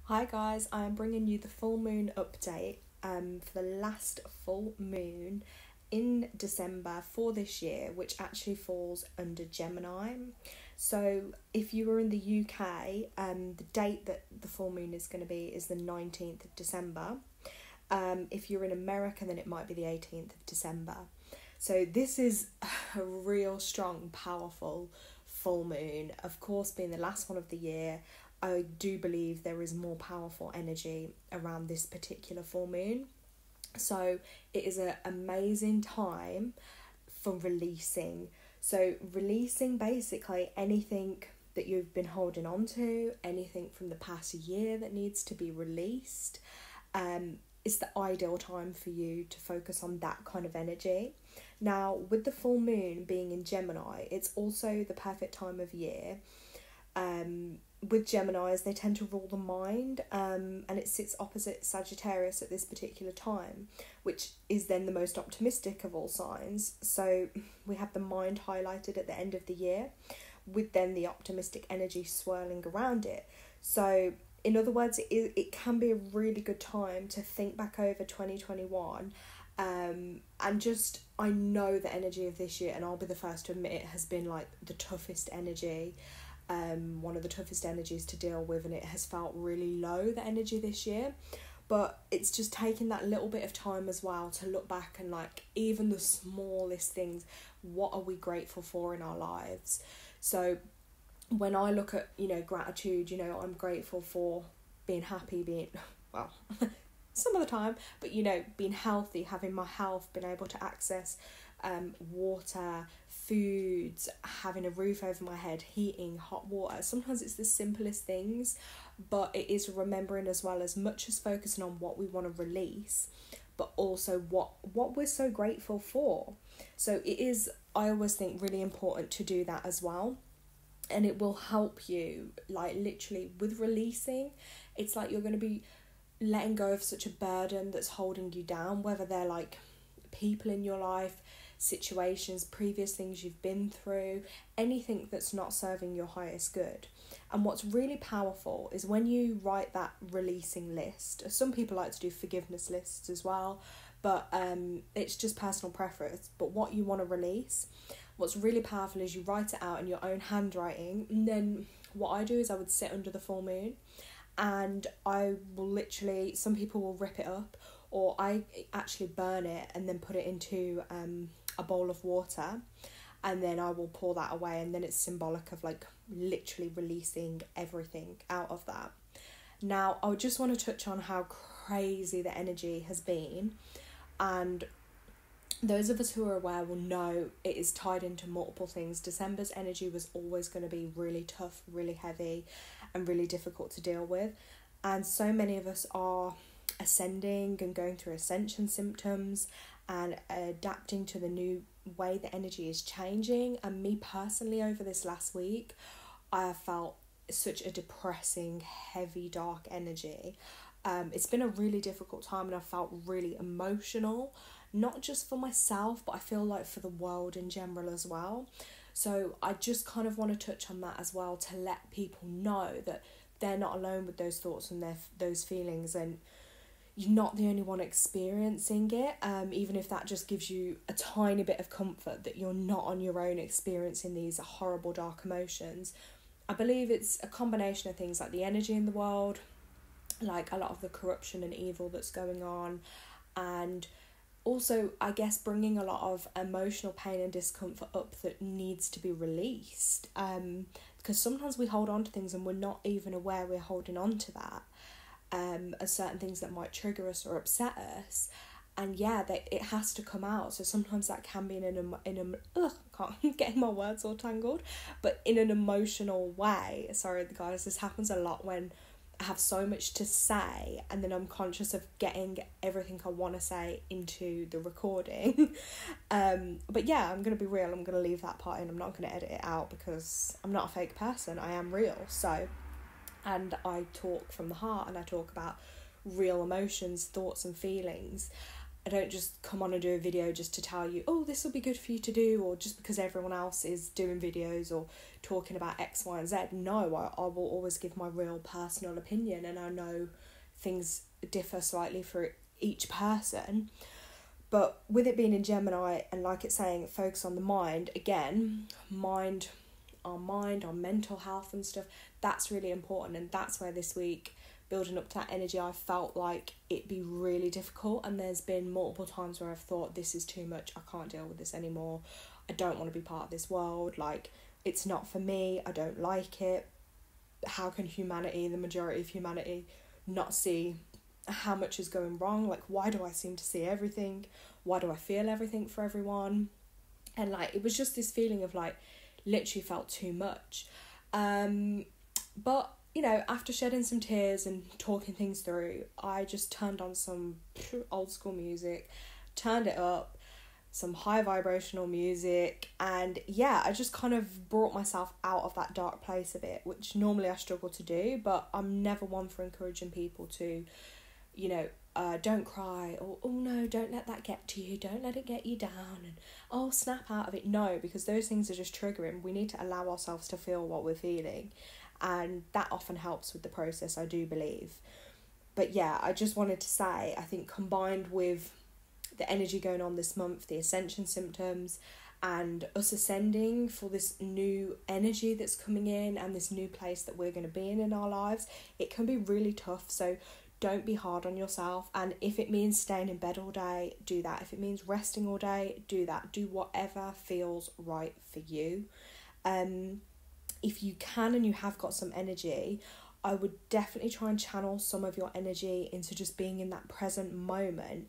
Hi guys, I am bringing you the full moon update for the last full moon in December for this year, which actually falls under Gemini. So if you were in the UK, the date that the full moon is going to be is the 19th of December. If you're in America, then it might be the 18th of December. So this is a real strong, powerful full moon. Of course, being the last one of the year, I do believe there is more powerful energy around this particular full moon. So it is an amazing time for releasing. So releasing basically anything that you've been holding on to, anything from the past year that needs to be released. It's the ideal time for you to focus on that kind of energy. Now, with the full moon being in Gemini, it's also the perfect time of year. With Geminis, they tend to rule the mind, and it sits opposite Sagittarius at this particular time, which is then the most optimistic of all signs. So we have the mind highlighted at the end of the year, with then the optimistic energy swirling around it. So in other words, it can be a really good time to think back over 2021, and just, I know the energy of this year, and I'll be the first to admit it has been like the toughest energy. One of the toughest energies to deal with, and it has felt really low, the energy this year. But it's just taking that little bit of time as well to look back and, like, even the smallest things, what are we grateful for in our lives? So when I look at, gratitude, I'm grateful for being happy, well, some of the time, but, being healthy, having my health, being able to access water, foods, having a roof over my head, heating, hot water. Sometimes it's the simplest things, but it is remembering as well, as much as focusing on what we want to release, but also what we're so grateful for. So it is, I always think, really important to do that as well. And it will help you, like, literally with releasing. It's like you're going to be letting go of such a burden that's holding you down, whether they're like people in your life, situations, previous things you've been through, anything that's not serving your highest good. And what's really powerful is when you write that releasing list. Some people like to do forgiveness lists as well, but it's just personal preference. But what you want to release, what's really powerful is you write it out in your own handwriting. And then what I do is I would sit under the full moon, and I will literally, some people will rip it up, or I actually burn it and then put it into a bowl of water, and then I will pour that away, and then it's symbolic of, like, literally releasing everything out of that. Now, I just want to touch on how crazy the energy has been, and those of us who are aware will know it is tied into multiple things. December's energy was always going to be really tough, really heavy, and really difficult to deal with, and so many of us are ascending and going through ascension symptoms and adapting to the new way the energy is changing. And me personally, over this last week, I have felt such a depressing, heavy, dark energy. It's been a really difficult time, and I felt really emotional, not just for myself, but I feel like for the world in general as well. So I just kind of want to touch on that as well, to let people know that they're not alone with those thoughts and those feelings, and you're not the only one experiencing it, even if that just gives you a tiny bit of comfort that you're not on your own experiencing these horrible, dark emotions. I believe it's a combination of things, like the energy in the world, like a lot of the corruption and evil that's going on, and also, I guess, bringing a lot of emotional pain and discomfort up that needs to be released, because sometimes we hold on to things and we're not even aware we're holding on to that. As certain things that might trigger us or upset us, and it has to come out. So sometimes that can be can't get my words all tangled, but in an emotional way. Sorry guys, this happens a lot when I have so much to say, and then I'm conscious of getting everything I want to say into the recording. But yeah, I'm going to be real, I'm going to leave that part in, I'm not going to edit it out, because I'm not a fake person, I am real. So, and I talk from the heart, and I talk about real emotions, thoughts and feelings. I don't just come on and do a video just to tell you, oh, this will be good for you to do, or just because everyone else is doing videos or talking about X, Y, and Z. No, I will always give my real personal opinion, and I know things differ slightly for each person. But with it being in Gemini, and like it's saying, focus on the mind, again, our mental health and stuff, that's really important. And that's where this week, building up to that energy, I felt like it'd be really difficult, and there's been multiple times where I've thought, this is too much, I can't deal with this anymore, I don't want to be part of this world, like, it's not for me, I don't like it. How can humanity, the majority of humanity, not see how much is going wrong? Like, why do I seem to see everything? Why do I feel everything for everyone? And like, it was just this feeling of like, literally felt too much. But you know, after shedding some tears and talking things through, I just turned on some old school music, turned it up, some high vibrational music, and yeah, I just kind of brought myself out of that dark place a bit, which normally I struggle to do, but I'm never one for encouraging people to, you know, don't cry, or oh no, don't let that get to you, don't let it get you down, and oh, snap out of it. No, because those things are just triggering. We need to allow ourselves to feel what we're feeling, and that often helps with the process, I do believe. But yeah, I just wanted to say, I think combined with the energy going on this month, the ascension symptoms, and us ascending for this new energy that's coming in and this new place that we're going to be in our lives, it can be really tough. So don't be hard on yourself, and if it means staying in bed all day, do that. If it means resting all day, do that. Do whatever feels right for you. If you can and you have got some energy, I would definitely try and channel some of your energy into just being in that present moment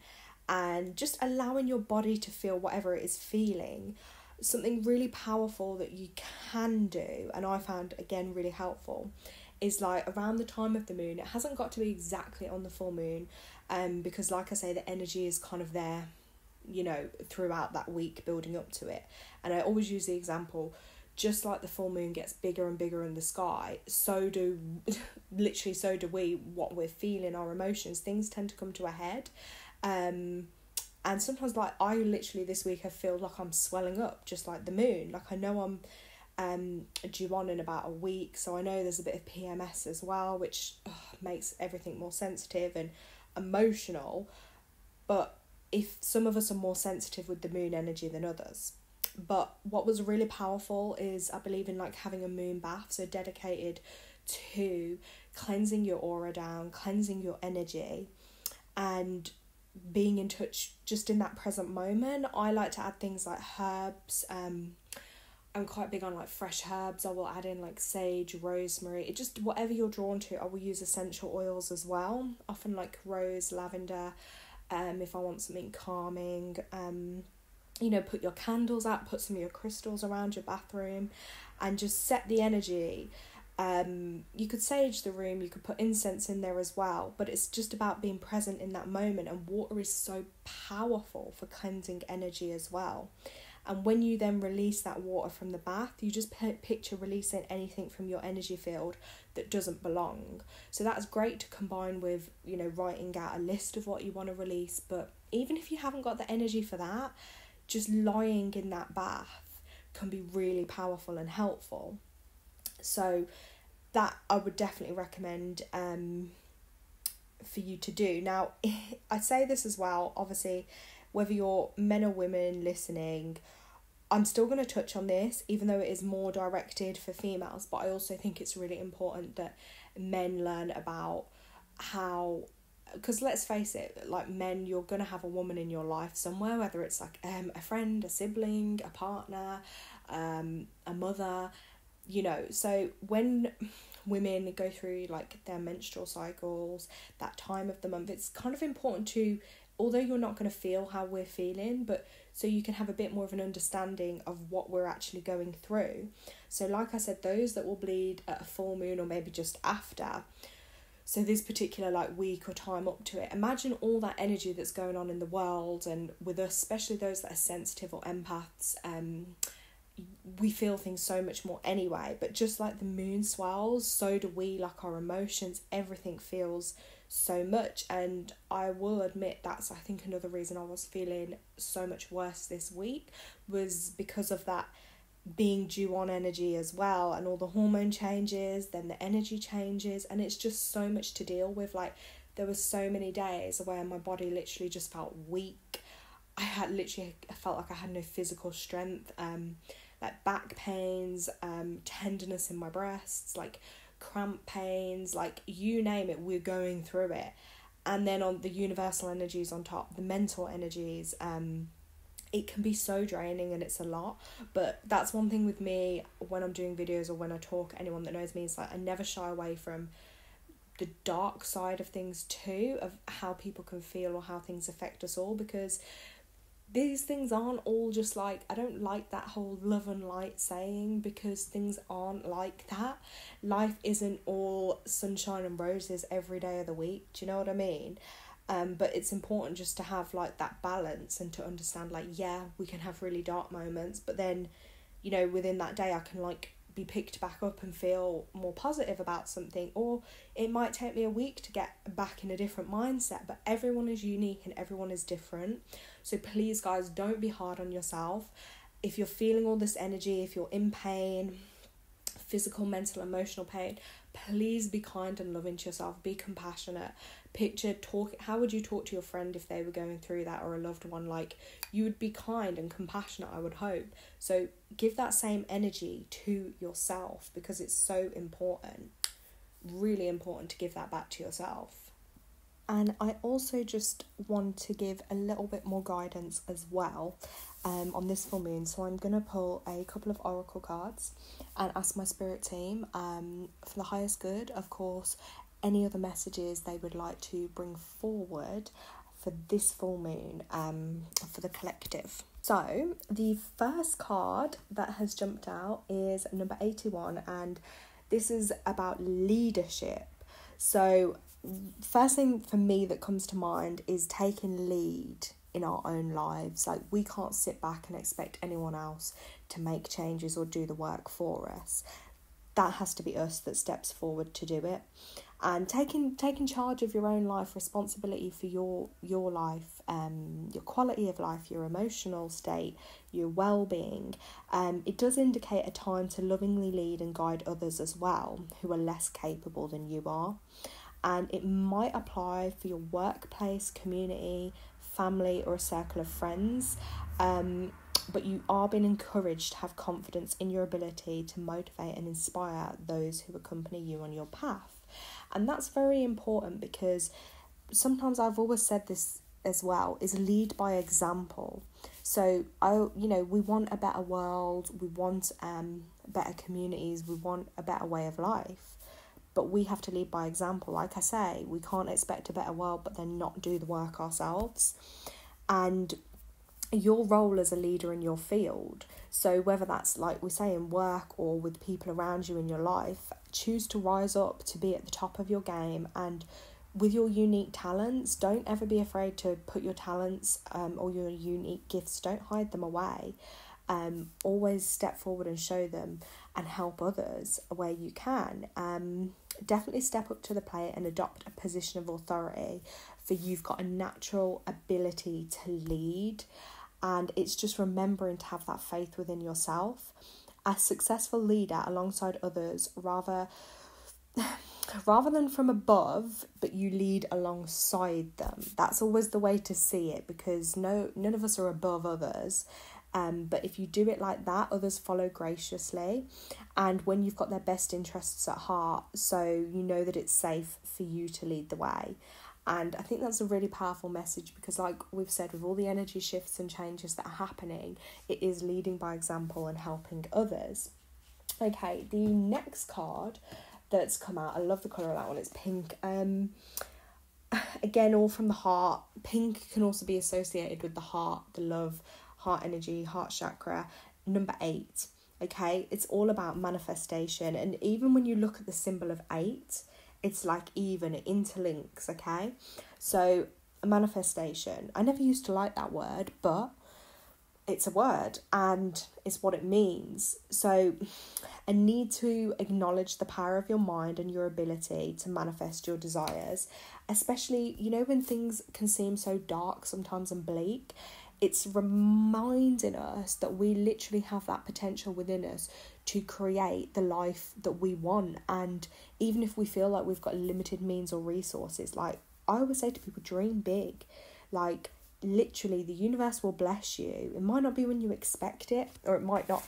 and just allowing your body to feel whatever it is feeling. Something really powerful that you can do, and I found again really helpful, is like around the time of the moon. It hasn't got to be exactly on the full moon, because like I say, the energy is kind of there, you know, throughout that week building up to it. And I always use the example, just like the full moon gets bigger and bigger in the sky, so do we, what we're feeling, our emotions, things tend to come to a head. And sometimes, like, I literally this week I feel like I'm swelling up just like the moon. Like, I know I'm due on in about a week, so I know there's a bit of PMS as well, which makes everything more sensitive and emotional. But if some of us are more sensitive with the moon energy than others. But what was really powerful is, I believe in like having a moon bath, so dedicated to cleansing your aura down, cleansing your energy, and being in touch just in that present moment. I like to add things like herbs. I'm quite big on like fresh herbs. I will add in like sage, rosemary, it just whatever you're drawn to. I will use essential oils as well, often like rose, lavender, if I want something calming. You know, put your candles out, put some of your crystals around your bathroom, and just set the energy. You could sage the room, you could put incense in there as well, but it's just about being present in that moment. And water is so powerful for cleansing energy as well. And when you then release that water from the bath, you just picture releasing anything from your energy field that doesn't belong. So that's great to combine with, you know, writing out a list of what you want to release. But even if you haven't got the energy for that, just lying in that bath can be really powerful and helpful. So that I would definitely recommend for you to do. Now, I say this as well, obviously, whether you're men or women listening, I'm still going to touch on this, even though it is more directed for females, but I also think it's really important that men learn about how, because let's face it, like men, you're going to have a woman in your life somewhere, whether it's like a friend, a sibling, a partner, a mother, you know. So when women go through like their menstrual cycles, that time of the month, it's kind of important to, although you're not going to feel how we're feeling, but so you can have a bit more of an understanding of what we're actually going through. So like I said, those that will bleed at a full moon or maybe just after, so this particular like week or time up to it, imagine all that energy that's going on in the world and with us, especially those that are sensitive or empaths, we feel things so much more anyway. But just like the moon swells, so do we, like our emotions, everything feels so much. And I will admit that's, I think, another reason I was feeling so much worse this week was because of that being due on energy as well, and all the hormone changes, then the energy changes, and it's just so much to deal with. Like, there were so many days where my body literally just felt weak. I felt like I had no physical strength, like back pains, tenderness in my breasts, like cramp pains, like you name it, we're going through it. And then on the universal energies on top, the mental energies, it can be so draining, and it's a lot. But that's one thing with me when I'm doing videos or when I talk, anyone that knows me, is like I never shy away from the dark side of things too, of how people can feel or how things affect us all, because these things aren't all just like, I don't like that whole love and light saying, because things aren't like that. Life isn't all sunshine and roses every day of the week, do you know what I mean? But it's important just to have like that balance, and to understand like, yeah, we can have really dark moments, but then, you know, within that day I can like be picked back up and feel more positive about something. Or it might take me a week to get back in a different mindset, but everyone is unique and everyone is different. So please guys, don't be hard on yourself. If you're feeling all this energy, if you're in pain, physical, mental, emotional pain, please be kind and loving to yourself. Be compassionate. How would you talk to your friend if they were going through that, or a loved one? Like, you would be kind and compassionate, I would hope. So give that same energy to yourself, because it's so important, really important, to give that back to yourself. And I also just want to give a little bit more guidance as well on this full moon. So I'm going to pull a couple of oracle cards and ask my spirit team for the highest good, of course, any other messages they would like to bring forward for this full moon for the collective. So the first card that has jumped out is number 81, and this is about leadership. So first thing for me that comes to mind is taking lead in our own lives. Like, we can't sit back and expect anyone else to make changes or do the work for us. That has to be us that steps forward to do it. And taking charge of your own life, responsibility for your life, your quality of life, your emotional state, your well-being. It does indicate a time to lovingly lead and guide others as well, who are less capable than you are. And it might apply for your workplace, community, family, or a circle of friends. But you are being encouraged to have confidence in your ability to motivate and inspire those who accompany you on your path. And that's very important, because sometimes, I've always said this as well, is lead by example. So we want a better world, we want better communities, we want a better way of life, but we have to lead by example. Like I say, we can't expect a better world but then not do the work ourselves. And your role as a leader in your field, so whether that's, like we say, in work or with people around you in your life, choose to rise up to be at the top of your game. And with your unique talents, don't ever be afraid to put your talents or your unique gifts, don't hide them away. Always step forward and show them, and help others where you can. Definitely step up to the plate and adopt a position of authority, for you've got a natural ability to lead. And it's just remembering to have that faith within yourself. A successful leader alongside others, rather than from above, but you lead alongside them. That's always the way to see it, because none of us are above others. But if you do it like that, others follow graciously. And when you've got their best interests at heart, so you know that it's safe for you to lead the way. And I think that's a really powerful message, because like we've said, with all the energy shifts and changes that are happening, it is leading by example and helping others. Okay, the next card that's come out, I love the colour of that one, it's pink. Again, all from the heart. Pink can also be associated with the heart, the love, heart energy, heart chakra. Number 8, okay? It's all about manifestation. And even when you look at the symbol of 8, it's like even, it interlinks, okay? So, a manifestation. I never used to like that word, but it's a word and it's what it means. So a need to acknowledge the power of your mind and your ability to manifest your desires, especially, you know, when things can seem so dark sometimes and bleak. It's reminding us that we literally have that potential within us to create the life that we want. And even if we feel like we've got limited means or resources, like I always say to people, dream big. Like, literally, the universe will bless you. It might not be when you expect it, or it might not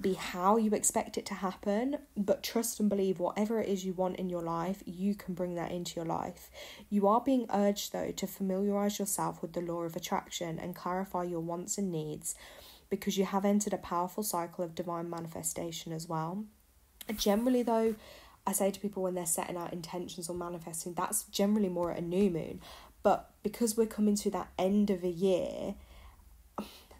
be how you expect it to happen, but trust and believe whatever it is you want in your life, you can bring that into your life. You are being urged, though, to familiarise yourself with the law of attraction and clarify your wants and needs, because you have entered a powerful cycle of divine manifestation as well. Generally, though, I say to people when they're setting out intentions or manifesting, that's generally more at a new moon. But because we're coming to that end of a year,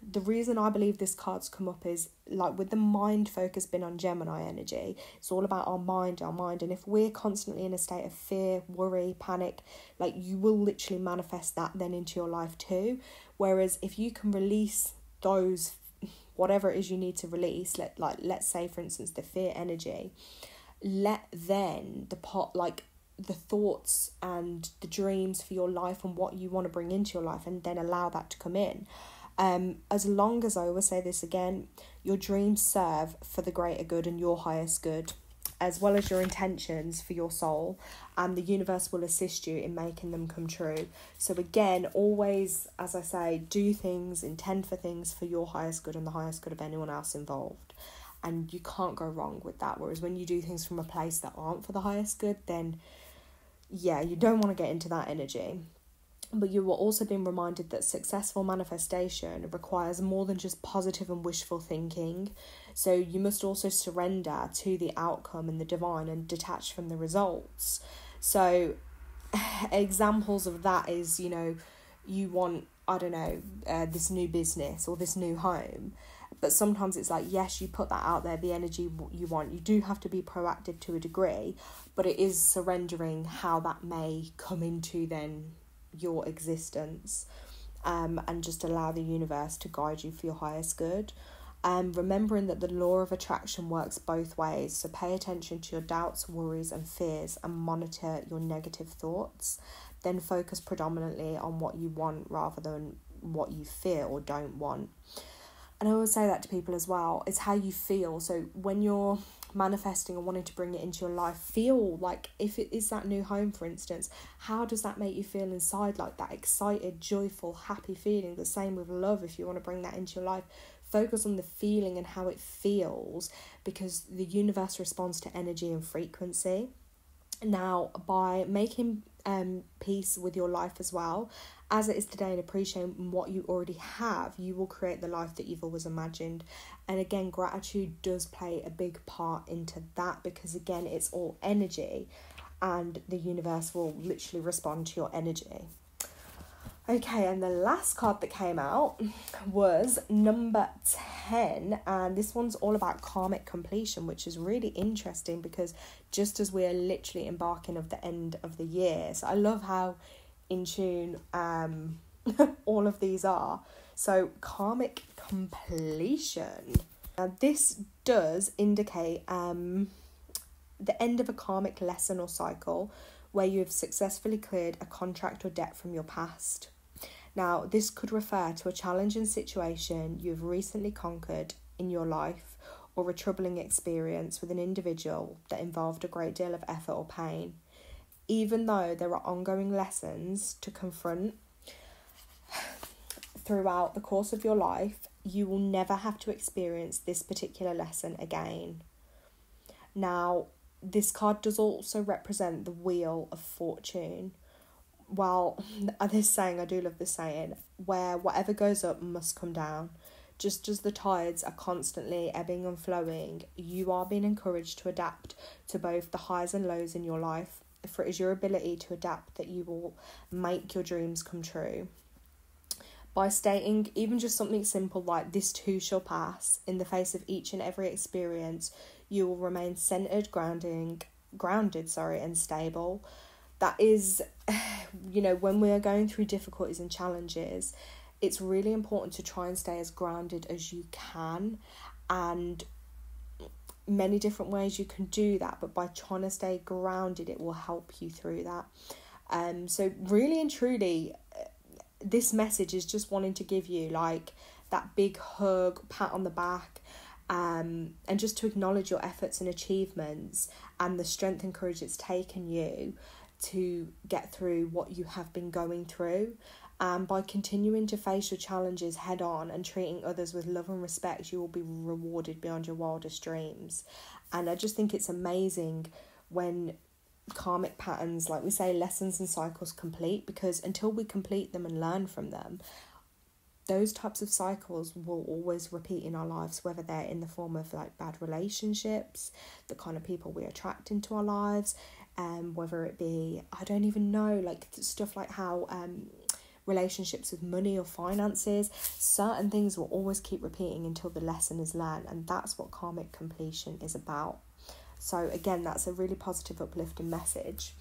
the reason I believe this card's come up is, like, with the mind focus being on Gemini energy, it's all about our mind. And if we're constantly in a state of fear, worry, panic, like, you will literally manifest that then into your life too. Whereas if you can release those, whatever it is you need to release, let's say, for instance, the fear energy, let then the thoughts and the dreams for your life and what you want to bring into your life, and then allow that to come in. As long as, I always say this again, your dreams serve for the greater good and your highest good, as well as your intentions for your soul, and the universe will assist you in making them come true. So again, always, as I say, do things, intend for things for your highest good and the highest good of anyone else involved. And you can't go wrong with that. Whereas when you do things from a place that aren't for the highest good, then yeah, you don't want to get into that energy. But you will also be reminded that successful manifestation requires more than just positive and wishful thinking. So you must also surrender to the outcome and the divine and detach from the results. So examples of that is, you know, you want, I don't know, this new business or this new home. But sometimes it's like, yes, you put that out there, the energy you want. You do have to be proactive to a degree, but it is surrendering how that may come into then your existence, and just allow the universe to guide you for your highest good. Remembering that the law of attraction works both ways, so pay attention to your doubts, worries and fears, and monitor your negative thoughts. Then focus predominantly on what you want rather than what you fear or don't want. And I always say that to people as well, it's how you feel. So when you're manifesting and wanting to bring it into your life, feel like, if it is that new home, for instance, how does that make you feel inside? Like that excited, joyful, happy feeling. The same with love, if you want to bring that into your life. Focus on the feeling and how it feels, because the universe responds to energy and frequency. Now, by making peace with your life as well, as it is today, and appreciating what you already have, you will create the life that you've always imagined. And again, gratitude does play a big part into that, because again, it's all energy and the universe will literally respond to your energy. Okay, and the last card that came out was number 10, and this one's all about karmic completion, which is really interesting because just as we are literally embarking of the end of the year, so I love how in tune all of these are. So karmic completion. Now this does indicate the end of a karmic lesson or cycle where you have successfully cleared a contract or debt from your past. Now, this could refer to a challenging situation you've recently conquered in your life, or a troubling experience with an individual that involved a great deal of effort or pain. Even though there are ongoing lessons to confront throughout the course of your life, you will never have to experience this particular lesson again. Now, this card does also represent the wheel of fortune. Well, this saying, I do love this saying, where whatever goes up must come down. Just as the tides are constantly ebbing and flowing, you are being encouraged to adapt to both the highs and lows in your life, for it is your ability to adapt that you will make your dreams come true. By stating even just something simple like "this too shall pass" in the face of each and every experience, you will remain centered, grounded, and stable. That is, you know, when we are going through difficulties and challenges, it's really important to try and stay as grounded as you can, and many different ways you can do that, but by trying to stay grounded, it will help you through that. So really and truly, this message is just wanting to give you like that big hug, pat on the back, and just to acknowledge your efforts and achievements and the strength and courage it's taken you to get through what you have been going through. And by continuing to face your challenges head on and treating others with love and respect, you will be rewarded beyond your wildest dreams. And I just think it's amazing when karmic patterns, like we say, lessons and cycles complete, because until we complete them and learn from them, those types of cycles will always repeat in our lives, whether they're in the form of like bad relationships, the kind of people we attract into our lives, whether it be, I don't even know, like stuff like how relationships with money or finances, certain things will always keep repeating until the lesson is learned, and that's what karmic completion is about. So again, that's a really positive, uplifting message,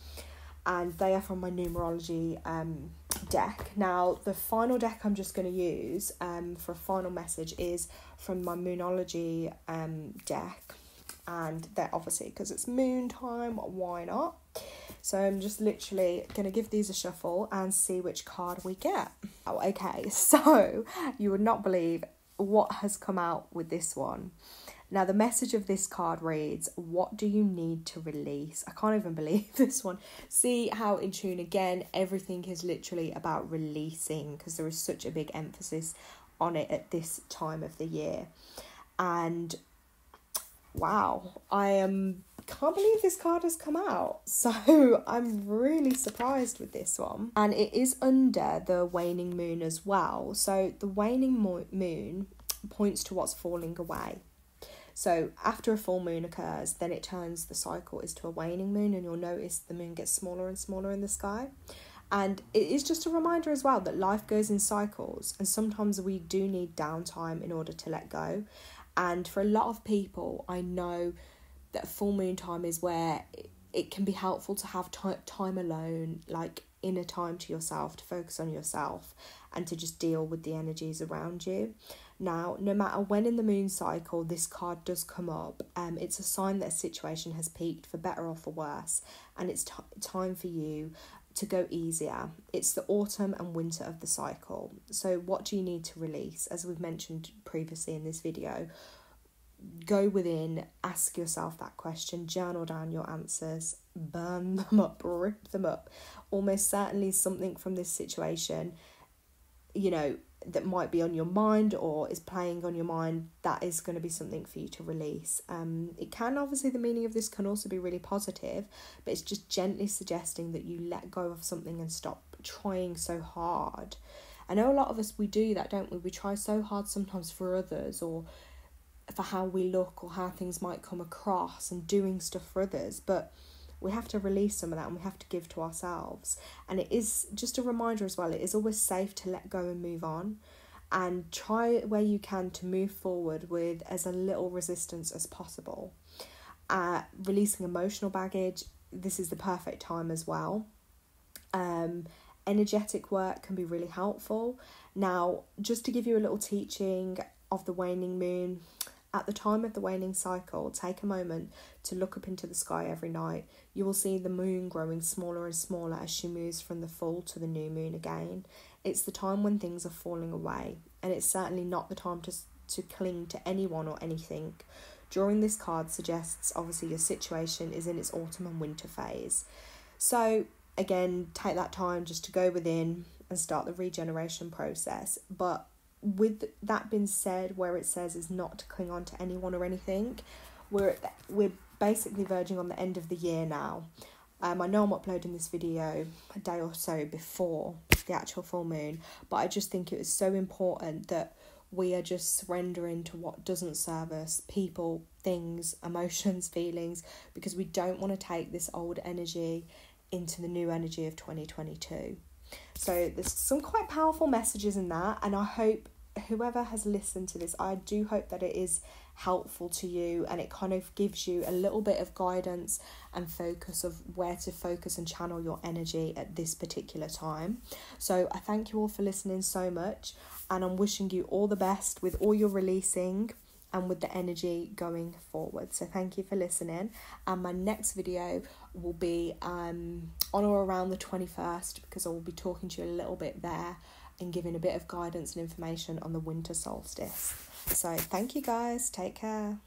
and they are from my numerology deck. Now the final deck I'm just going to use for a final message is from my moonology deck, and they're obviously, because it's moon time, why not? So I'm just literally going to give these a shuffle and see which card we get. Oh, okay, so you would not believe what has come out with this one. Now, the message of this card reads, what do you need to release? I can't even believe this one. See how in tune, again, everything is literally about releasing, because there is such a big emphasis on it at this time of the year. And wow, can't believe this card has come out. So I'm really surprised with this one. And it is under the waning moon as well. So the waning moon points to what's falling away. So after a full moon occurs, then it turns, the cycle is to a waning moon, and you'll notice the moon gets smaller and smaller in the sky. And it is just a reminder as well that life goes in cycles, and sometimes we do need downtime in order to let go. And for a lot of people, I know that full moon time is where it can be helpful to have time alone, like inner time to yourself, to focus on yourself and to just deal with the energies around you. Now, no matter when in the moon cycle this card does come up, it's a sign that a situation has peaked, for better or for worse, and it's time for you to go easier. It's the autumn and winter of the cycle. So what do you need to release? As we've mentioned previously in this video, go within, ask yourself that question, journal down your answers, burn them up, rip them up. Almost certainly something from this situation, you know, that might be on your mind or is playing on your mind, that is going to be something for you to release. It can, obviously, the meaning of this can also be really positive, but it's just gently suggesting that you let go of something and stop trying so hard. I know a lot of us, we do that, don't we? We try so hard sometimes for others, or for how we look, or how things might come across, and doing stuff for others, but we have to release some of that, and we have to give to ourselves. And it is just a reminder as well, it is always safe to let go and move on, and try where you can to move forward with as a little resistance as possible. Releasing emotional baggage, this is the perfect time as well. Energetic work can be really helpful. Now, just to give you a little teaching of the waning moon, at the time of the waning cycle, take a moment to look up into the sky every night. You will see the moon growing smaller and smaller as she moves from the full to the new moon again. It's the time when things are falling away, and it's certainly not the time to cling to anyone or anything. Drawing this card suggests, obviously, your situation is in its autumn and winter phase. So again, take that time just to go within and start the regeneration process. But with that being said, where it says is not to cling on to anyone or anything, we're basically verging on the end of the year now. I know I'm uploading this video a day or so before the actual full moon, but I just think it was so important that we are just surrendering to what doesn't serve us, people, things, emotions, feelings, because we don't want to take this old energy into the new energy of 2022. So there's some quite powerful messages in that, and I hope whoever has listened to this, I do hope that it is helpful to you, and it kind of gives you a little bit of guidance and focus of where to focus and channel your energy at this particular time. So I thank you all for listening so much, and I'm wishing you all the best with all your releasing and with the energy going forward. So thank you for listening, and my next video will be on or around the 21st, because I will be talking to you a little bit there and giving a bit of guidance and information on the winter solstice. So thank you guys, take care.